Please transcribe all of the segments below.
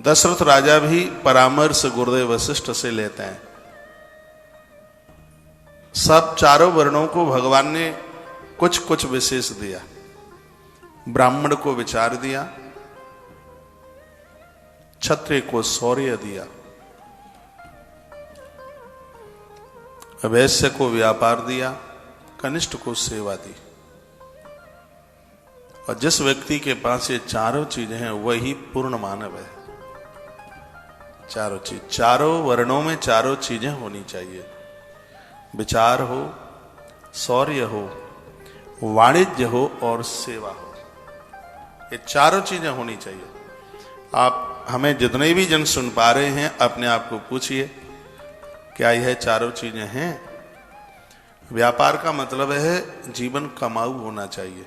दशरथ राजा भी परामर्श गुरुदेव वशिष्ठ से लेते हैं। सब चारों वर्णों को भगवान ने कुछ कुछ विशेष दिया। ब्राह्मण को विचार दिया, क्षत्रिय को शौर्य दिया, वैश्य को व्यापार दिया, कनिष्ठ को सेवा दी। और जिस व्यक्ति के पास ये चारों चीजें हैं वही पूर्ण मानव है। चारों चीज, चारों वर्णों में चारों चीजें होनी चाहिए। विचार हो, शौर्य हो, वाणिज्य हो और सेवा हो। ये चारों चीजें होनी चाहिए। आप हमें जितने भी जन सुन पा रहे हैं अपने आप को पूछिए, क्या यह चारों चीजें हैं? व्यापार का मतलब है जीवन कमाऊ होना चाहिए।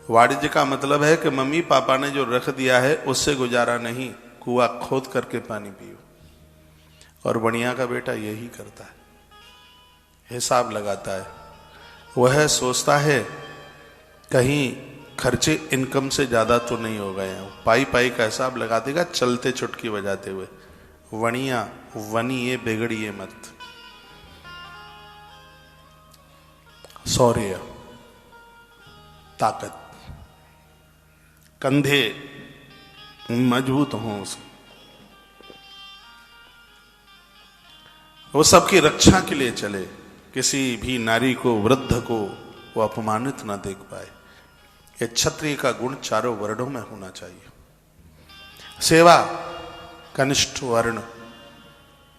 वाणिज्य का मतलब है कि मम्मी पापा ने जो रख दिया है उससे गुजारा नहीं, कुआं खोद करके पानी पियो। और बढ़िया का बेटा यही करता है, हिसाब लगाता है। वह सोचता है कहीं खर्चे इनकम से ज्यादा तो नहीं हो गए हैं, पाई पाई का हिसाब लगा देगा चलते चुटकी बजाते हुए। वणिया वनिए बिगड़िए मत। शौर्य, ताकत, कंधे मजबूत हों, वो सबकी रक्षा के लिए चले, किसी भी नारी को, वृद्ध को वो अपमानित ना देख पाए। ये क्षत्रिय का गुण चारों वर्णों में होना चाहिए। सेवा, कनिष्ठ वर्ण,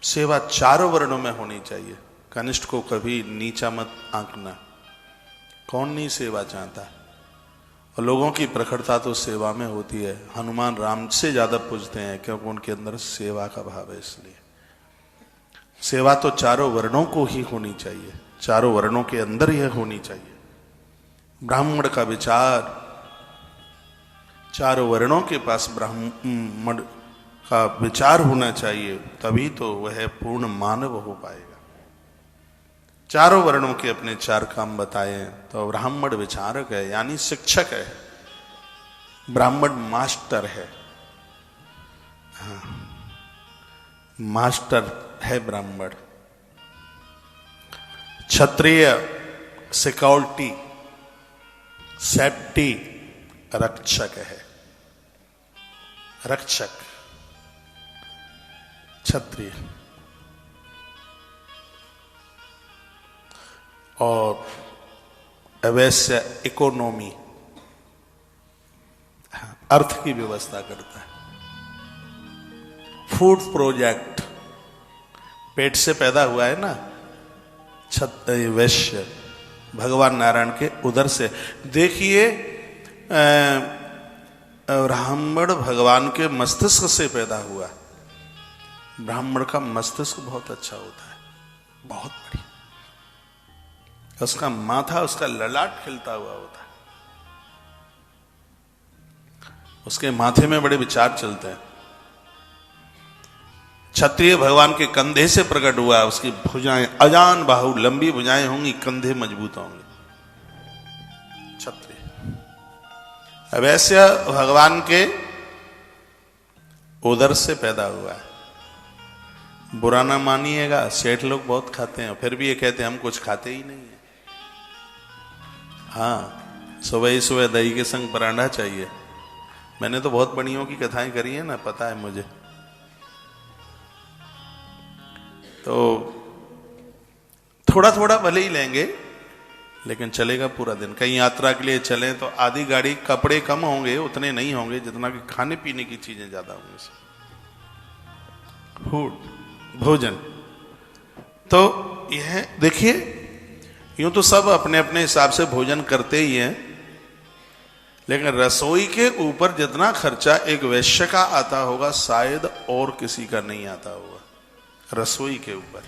सेवा चारों वर्णों में होनी चाहिए। कनिष्ठ को कभी नीचा मत आंकना। कौन नहीं सेवा चाहता? और लोगों की प्रखरता तो सेवा में होती है। हनुमान राम से ज्यादा पूजते हैं क्योंकि उनके अंदर सेवा का भाव है। इसलिए सेवा तो चारों वर्णों को ही होनी चाहिए, चारों वर्णों के अंदर यह होनी चाहिए। ब्राह्मण का विचार, चारों वर्णों के पास ब्राह्मण का विचार होना चाहिए, तभी तो वह पूर्ण मानव हो पाएगा। चारों वर्णों के अपने चार काम बताए। तो ब्राह्मण विचारक है, यानी शिक्षक है। ब्राह्मण मास्टर है। हाँ, मास्टर है ब्राह्मण। क्षत्रिय सिक्योरिटी, सेफ्टी, रक्षक है। रक्षक क्षत्रिय। और अवैश्य इकोनॉमी, अर्थ की व्यवस्था करता है। फूड प्रोजेक्ट, पेट से पैदा हुआ है ना वैश्य, भगवान नारायण के उदर से। देखिए ब्राह्मण भगवान के मस्तिष्क से पैदा हुआ। ब्राह्मण का मस्तिष्क बहुत अच्छा होता है, बहुत बढ़िया। उसका माथा, उसका ललाट खिलता हुआ होता है। उसके माथे में बड़े विचार चलते हैं। क्षत्रिय भगवान के कंधे से प्रकट हुआ। उसकी भुजाएं अजान बाहु, लंबी भुजाएं होंगी, कंधे मजबूत होंगे। क्षत्रिय। अवैश्य भगवान के उदर से पैदा हुआ है। बुरा ना मानिएगा, सेठ लोग बहुत खाते हैं, फिर भी ये कहते हैं हम कुछ खाते ही नहीं है। हाँ, सुबह ही सुबह दही के संग परांठा चाहिए। मैंने तो बहुत बढ़ियों की कथाएं करी है ना, पता है मुझे। तो थोड़ा थोड़ा भले ही लेंगे, लेकिन चलेगा पूरा दिन। कहीं यात्रा के लिए चलें तो आधी गाड़ी कपड़े कम होंगे, उतने नहीं होंगे जितना कि खाने पीने की चीजें ज्यादा होंगी। फूड, भोजन। तो यह देखिए, यूं तो सब अपने अपने हिसाब से भोजन करते ही हैं, लेकिन रसोई के ऊपर जितना खर्चा एक वैश्य का आता होगा शायद और किसी का नहीं आता होगा। रसोई के ऊपर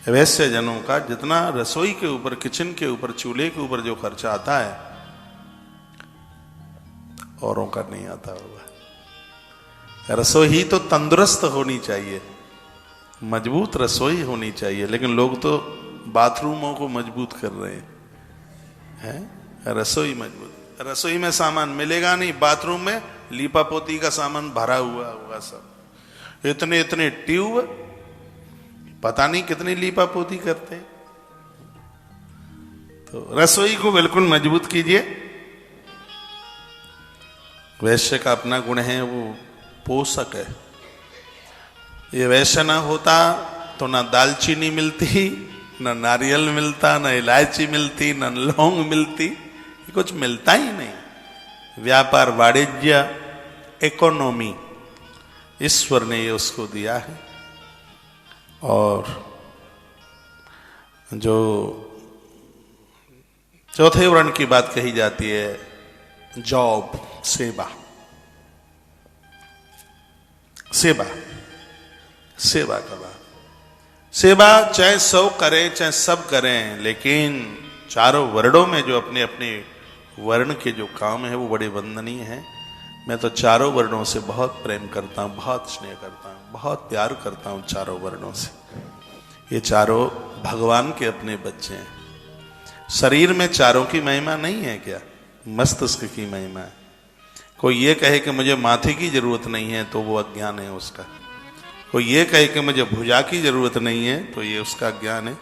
वैश्य जनों का जितना रसोई के ऊपर, किचन के ऊपर, चूल्हे के ऊपर जो खर्चा आता है, औरों का नहीं आता होगा। रसोई तो तंदुरुस्त होनी चाहिए, मजबूत रसोई होनी चाहिए, लेकिन लोग तो बाथरूमों को मजबूत कर रहे हैं। रसोई मजबूत, रसोई में सामान मिलेगा नहीं, बाथरूम में लीपापोती का सामान भरा हुआ होगा सब। इतने इतने ट्यूब, पता नहीं कितनी लीपापोती करते हैं। तो रसोई को बिल्कुल मजबूत कीजिए। वैश्य का अपना गुण है, वो पोषक है। ये वैश्य ना होता तो ना दालचीनी मिलती, ना नारियल मिलता, ना इलायची मिलती, ना लौंग मिलती, ये कुछ मिलता ही नहीं। व्यापार, वाणिज्य, इकोनॉमी, ईश्वर ने ये उसको दिया है। और जो चौथे वर्ण की बात कही जाती है, जॉब, सेवा, सेवा, सेवा का बात। सेवा चाहे 100 करें चाहे सब करें, लेकिन चारों वर्णों में जो अपने अपने वर्ण के जो काम है वो बड़े वंदनीय हैं। मैं तो चारों वर्णों से बहुत प्रेम करता हूँ, बहुत स्नेह करता हूँ, बहुत प्यार करता हूँ चारों वर्णों से। ये चारों भगवान के अपने बच्चे हैं। शरीर में चारों की महिमा नहीं है क्या? मस्तिष्क की महिमा है। कोई ये कहे कि मुझे माथे की जरूरत नहीं है तो वो अज्ञान है उसका। कोई ये कहे कि मुझे भुजा की जरूरत नहीं है तो ये उसका ज्ञान है।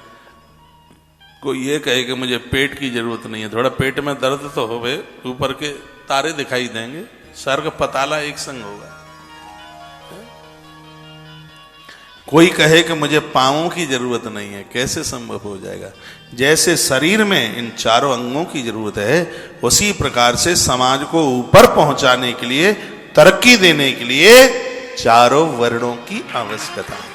कोई ये कहे कि मुझे पेट की जरूरत नहीं है, थोड़ा पेट में दर्द तो होवे, ऊपर के तारे दिखाई देंगे, स्वर्ग पताला एक संग होगा। कोई कहे कि मुझे पांवों की जरूरत नहीं है, कैसे संभव हो जाएगा? जैसे शरीर में इन चारों अंगों की जरूरत है, उसी प्रकार से समाज को ऊपर पहुंचाने के लिए, तरक्की देने के लिए चारों वर्णों की आवश्यकता है।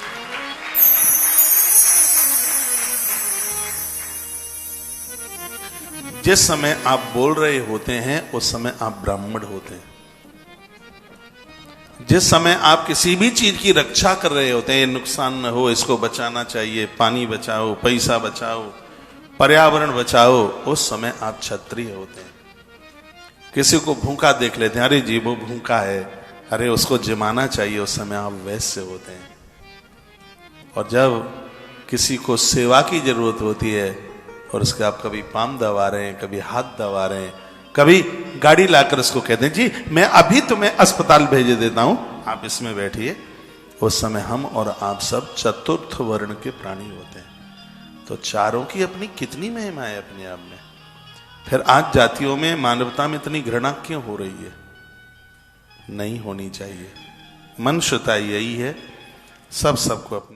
जिस समय आप बोल रहे होते हैं उस समय आप ब्राह्मण होते हैं। जिस समय आप किसी भी चीज की रक्षा कर रहे होते हैं, नुकसान न हो, इसको बचाना चाहिए, पानी बचाओ, पैसा बचाओ, पर्यावरण बचाओ, उस समय आप क्षत्रिय होते हैं। किसी को भूखा देख लेते हैं, अरे जी वो भूखा है, अरे उसको जिमाना चाहिए, उस समय आप वैश्य होते हैं। और जब किसी को सेवा की जरूरत होती है और उसके आप कभी पाम दबा रहे हैं, कभी हाथ दबा रहे हैं, कभी गाड़ी लाकर उसको कहते हैं जी मैं अभी तुम्हें अस्पताल भेज देता हूं, आप इसमें बैठिए, उस समय हम और आप सब चतुर्थ वर्ण के प्राणी होते हैं। तो चारों की अपनी कितनी महिमा है अपने आप में। फिर आज जातियों में, मानवता में इतनी घृणा क्यों हो रही है? नहीं होनी चाहिए। मनुष्यता यही है, सब सबको अपने